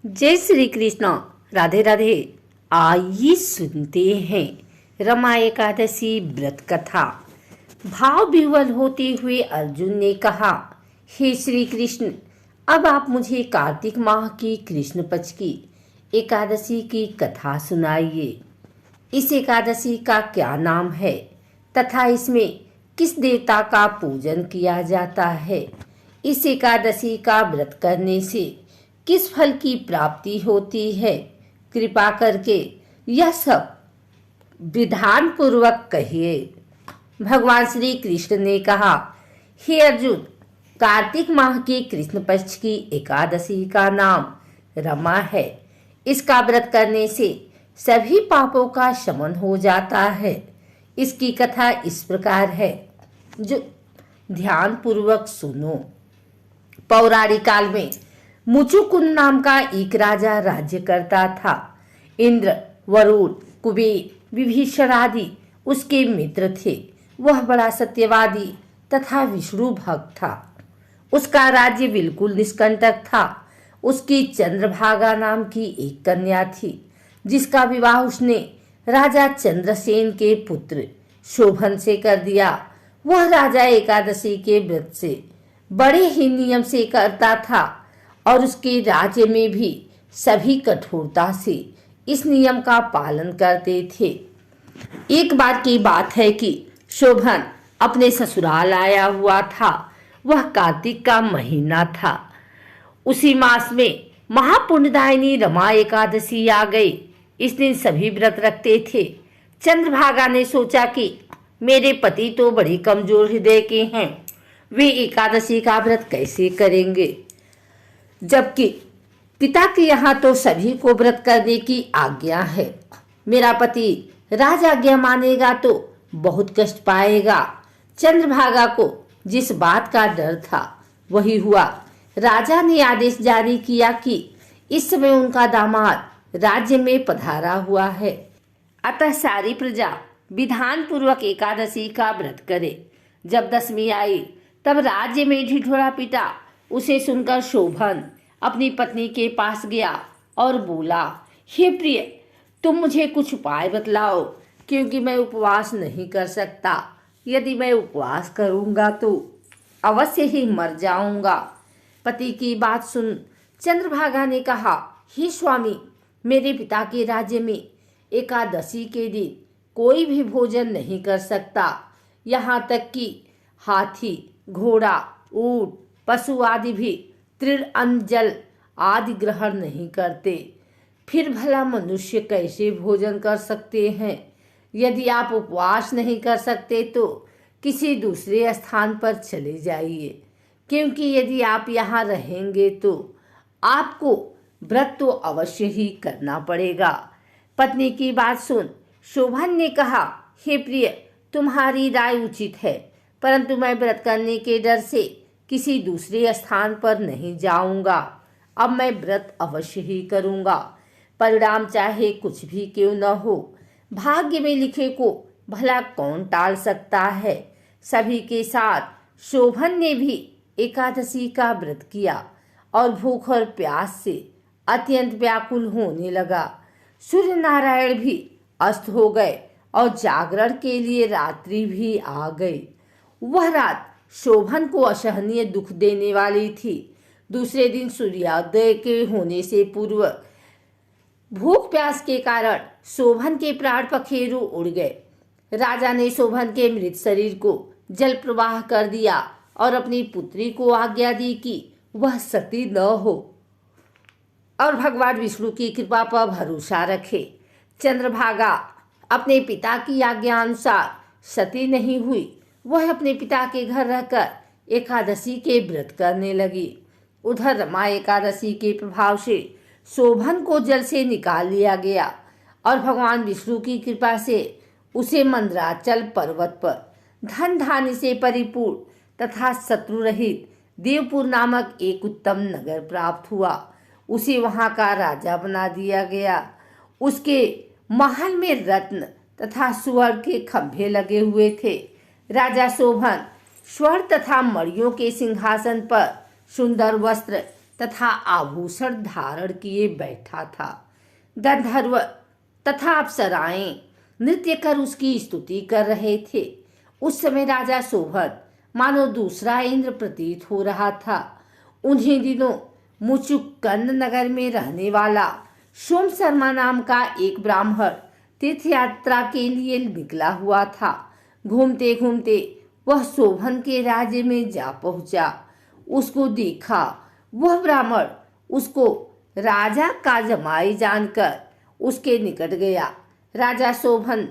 जय श्री कृष्ण। राधे राधे। आइए सुनते हैं रमा एकादशी व्रत कथा। भाव विह्वल होते हुए अर्जुन ने कहा, हे श्री कृष्ण, अब आप मुझे कार्तिक माह की कृष्ण पक्ष की एकादशी की कथा सुनाइए। इस एकादशी का क्या नाम है तथा इसमें किस देवता का पूजन किया जाता है? इस एकादशी का व्रत करने से किस फल की प्राप्ति होती है? कृपा करके यह सब विधान पूर्वक कहिए। भगवान श्री कृष्ण ने कहा, हे अर्जुन, कार्तिक माह की कृष्ण पक्ष की एकादशी का नाम रमा है। इसका व्रत करने से सभी पापों का शमन हो जाता है। इसकी कथा इस प्रकार है, जो ध्यान पूर्वक सुनो। पौराणिक काल में मुचुकुंद नाम का एक राजा राज्य करता था। इंद्र, वरुण, कुबेर, विभीषण आदि उसके मित्र थे। वह बड़ा सत्यवादी तथा विष्णु भक्त था। उसका राज्य बिल्कुल निष्कंटक था। उसकी चंद्रभागा नाम की एक कन्या थी, जिसका विवाह उसने राजा चंद्रसेन के पुत्र शोभन से कर दिया। वह राजा एकादशी के व्रत से बड़े ही नियम से करता था और उसके राज्य में भी सभी कठोरता से इस नियम का पालन करते थे। एक बार की बात है कि शोभन अपने ससुराल आया हुआ था। वह कार्तिक का महीना था। उसी मास में महापुण्यदायिनी रमा एकादशी आ गई। इस दिन सभी व्रत रखते थे। चंद्रभागा ने सोचा कि मेरे पति तो बड़े कमजोर हृदय के हैं, वे एकादशी का व्रत कैसे करेंगे, जबकि पिता के यहाँ तो सभी को व्रत करने की आज्ञा है। मेरा पति राज आज्ञा मानेगा तो बहुत कष्ट पाएगा। चंद्रभागा को जिस बात का डर था वही हुआ। राजा ने आदेश जारी किया कि इस समय उनका दामाद राज्य में पधारा हुआ है, अतः सारी प्रजा विधान पूर्वक एकादशी का व्रत करे। जब दशमी आई तब राज्य में ढिढोरा पिटा। उसे सुनकर शोभन अपनी पत्नी के पास गया और बोला, हे प्रिय, तुम मुझे कुछ उपाय बतलाओ, क्योंकि मैं उपवास नहीं कर सकता। यदि मैं उपवास करूंगा तो अवश्य ही मर जाऊंगा। पति की बात सुन चंद्रभागा ने कहा, हे स्वामी, मेरे पिता के राज्य में एकादशी के दिन कोई भी भोजन नहीं कर सकता। यहाँ तक कि हाथी, घोड़ा, ऊंट, पशु आदि भी तृण, अन्न, जल आदि ग्रहण नहीं करते। फिर भला मनुष्य कैसे भोजन कर सकते हैं? यदि आप उपवास नहीं कर सकते तो किसी दूसरे स्थान पर चले जाइए, क्योंकि यदि आप यहाँ रहेंगे तो आपको व्रत तो अवश्य ही करना पड़ेगा। पत्नी की बात सुन शोभन ने कहा, हे प्रिय, तुम्हारी राय उचित है, परंतु मैं व्रत करने के डर से किसी दूसरे स्थान पर नहीं जाऊंगा। अब मैं व्रत अवश्य ही करूंगा, परिणाम चाहे कुछ भी क्यों न हो। भाग्य में लिखे को भला कौन टाल सकता है। सभी के साथ शोभन ने भी एकादशी का व्रत किया और भूख और प्यास से अत्यंत व्याकुल होने लगा। सूर्य नारायण भी अस्त हो गए और जागरण के लिए रात्रि भी आ गई। वह रात शोभन को असहनीय दुख देने वाली थी। दूसरे दिन सूर्योदय के होने से पूर्व भूख प्यास के कारण शोभन के प्राण पखेरु उड़ गए। राजा ने शोभन के मृत शरीर को जल प्रवाह कर दिया और अपनी पुत्री को आज्ञा दी कि वह सती न हो और भगवान विष्णु की कृपा पर भरोसा रखे। चंद्रभागा अपने पिता की आज्ञा अनुसार सती नहीं हुई। वह अपने पिता के घर रहकर एकादशी के व्रत करने लगी। उधर रमा एकादशी के प्रभाव से शोभन को जल से निकाल लिया गया और भगवान विष्णु की कृपा से उसे मंदराचल पर्वत पर धन धान्य से परिपूर्ण तथा शत्रु रहित देवपुर नामक एक उत्तम नगर प्राप्त हुआ। उसे वहां का राजा बना दिया गया। उसके महल में रत्न तथा स्वर्ण के खंभे लगे हुए थे। राजा शोभन स्वर्ण तथा मणियों के सिंहासन पर सुंदर वस्त्र तथा आभूषण धारण किए बैठा था। गंधर्व तथा अप्सराएं नृत्य कर उसकी स्तुति कर रहे थे। उस समय राजा शोभन मानो दूसरा इंद्र प्रतीत हो रहा था। उन्हीं दिनों मुचुकुंद नगर में रहने वाला सोम शर्मा नाम का एक ब्राह्मण तीर्थ यात्रा के लिए निकला हुआ था। घूमते घूमते वह शोभन के राज्य में जा पहुंचा। उसको देखा। वह ब्राह्मण उसको राजा का जमाई जानकर उसके निकट गया। राजा शोभन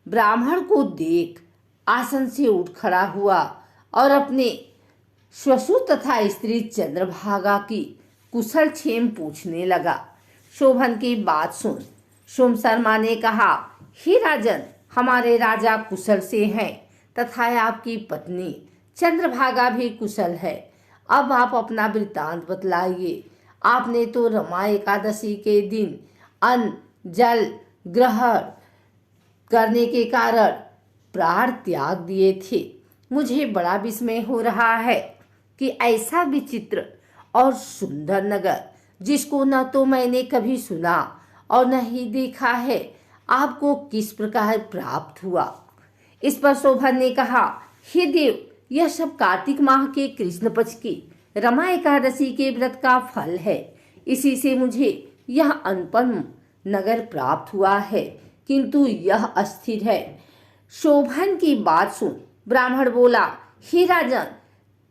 ब्राह्मण को देख आसन से उठ खड़ा हुआ और अपने श्वशुर तथा स्त्री चंद्रभागा की कुशल क्षेम पूछने लगा। शोभन की बात सुन सोम शर्मा ने कहा, हे राजन, हमारे राजा कुशल से हैं तथा आपकी पत्नी चंद्रभागा भी कुशल है। अब आप अपना वृत्तांत बतलाइए। आपने तो रमा एकादशी के दिन अन्न जल ग्रहण करने के कारण प्राण त्याग दिए थे। मुझे बड़ा विस्मय हो रहा है कि ऐसा विचित्र और सुंदर नगर, जिसको न तो मैंने कभी सुना और न ही देखा है, आपको किस प्रकार प्राप्त हुआ। इस पर शोभन ने कहा, हे देव, यह सब कार्तिक माह के कृष्ण पक्ष की रमा एकादशी के व्रत का फल है। इसी से मुझे यह अनुपम नगर प्राप्त हुआ है, किंतु यह अस्थिर है। शोभन की बात सुन ब्राह्मण बोला, हे राजन,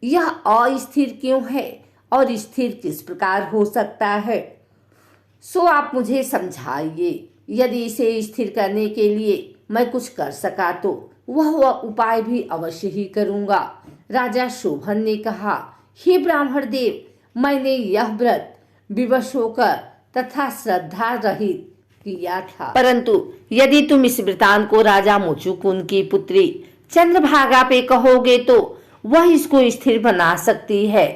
यह अस्थिर क्यों है और स्थिर किस प्रकार हो सकता है, सो आप मुझे समझाइए। यदि इसे स्थिर करने के लिए मैं कुछ कर सका तो वह उपाय भी अवश्य ही करूंगा। राजा शोभन ने कहा, हे ब्राह्मण देव, मैंने यह व्रत विवश होकर तथा श्रद्धा रहित किया था, परंतु यदि तुम इस वृतांत को राजा मुचुकुंद की पुत्री चंद्रभागा पे कहोगे तो वह इसको स्थिर बना सकती है।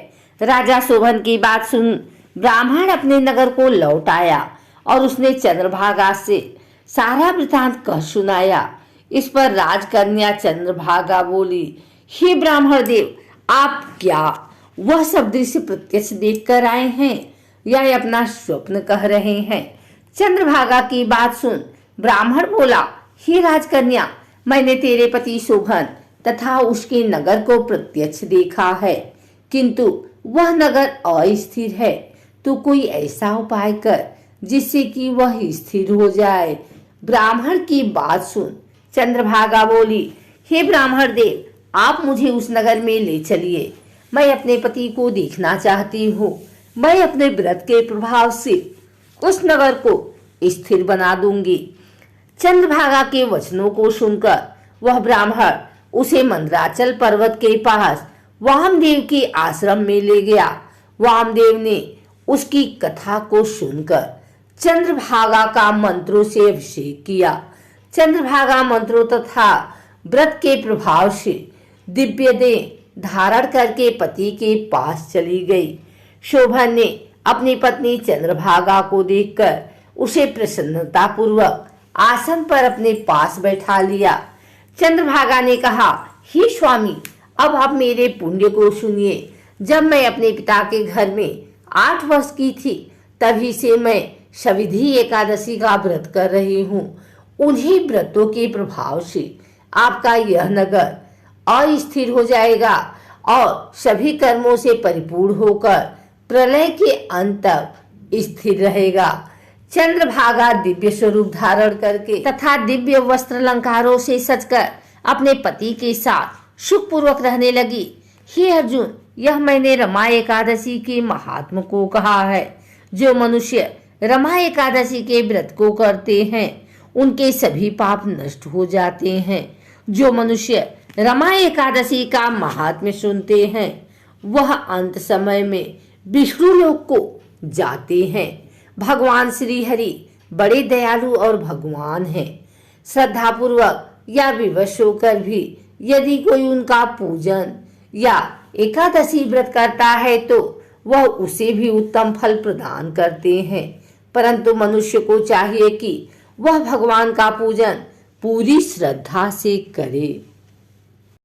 राजा शोभन की बात सुन ब्राह्मण अपने नगर को लौट आया और उसने चंद्रभागा से सारा वृतांत कह सुनाया। इस पर राजकन्या चंद्रभागा बोली, हे ब्राह्मण देव, आप क्या वह सब दृश्य प्रत्यक्ष देख कर आए हैं या अपना स्वप्न कह रहे हैं। चंद्रभागा की बात सुन ब्राह्मण बोला, हे राजकन्या, मैंने तेरे पति शोभन तथा उसके नगर को प्रत्यक्ष देखा है, किंतु वह नगर अस्थिर है। तो कोई ऐसा उपाय कर जिससे कि वह स्थिर हो जाए। ब्राह्मण की बात सुन चंद्रभागा बोली, हे ब्राह्मण देव, आप मुझे उस नगर में ले चलिए। मैं अपने पति को देखना चाहती हूँ। मैं अपने व्रत के प्रभाव से उस नगर को स्थिर बना दूंगी। चंद्रभागा के वचनों को सुनकर वह ब्राह्मण उसे मंदराचल पर्वत के पास वामदेव के आश्रम में ले गया। वामदेव ने उसकी कथा को सुनकर चंद्रभागा का मंत्रों से अभिषेक किया। चंद्रभागा मंत्रों तथा व्रत के प्रभाव से दिव्य देह धारण करके पति के पास चली गई। शोभन ने अपनी पत्नी चंद्रभागा को देखकर उसे प्रसन्नता पूर्वक आसन पर अपने पास बैठा लिया। चंद्रभागा ने कहा, हे स्वामी, अब आप मेरे पुण्य को सुनिए। जब मैं अपने पिता के घर में 8 वर्ष की थी, तभी से मैं सविधि एकादशी का व्रत कर रही हूँ। उन्हीं व्रतों के प्रभाव से आपका यह नगर अस्थिर हो जाएगा और सभी कर्मों से परिपूर्ण होकर प्रलय के अंत तक स्थिर रहेगा। चंद्रभागा दिव्य स्वरूप धारण करके तथा दिव्य वस्त्र अलंकारों से सजकर अपने पति के साथ सुखपूर्वक रहने लगी। हे अर्जुन, यह मैंने रमा एकादशी के महात्म को कहा है। जो मनुष्य रमा एकादशी के व्रत को करते हैं उनके सभी पाप नष्ट हो जाते हैं। जो मनुष्य रमा एकादशी का महात्म्य सुनते हैं वह अंत समय में विष्णु लोक को जाते हैं। भगवान श्री हरि बड़े दयालु और भगवान हैं। श्रद्धा पूर्वक या विवश होकर भी यदि कोई उनका पूजन या एकादशी व्रत करता है तो वह उसे भी उत्तम फल प्रदान करते हैं। परंतु मनुष्य को चाहिए कि वह भगवान का पूजन पूरी श्रद्धा से करे।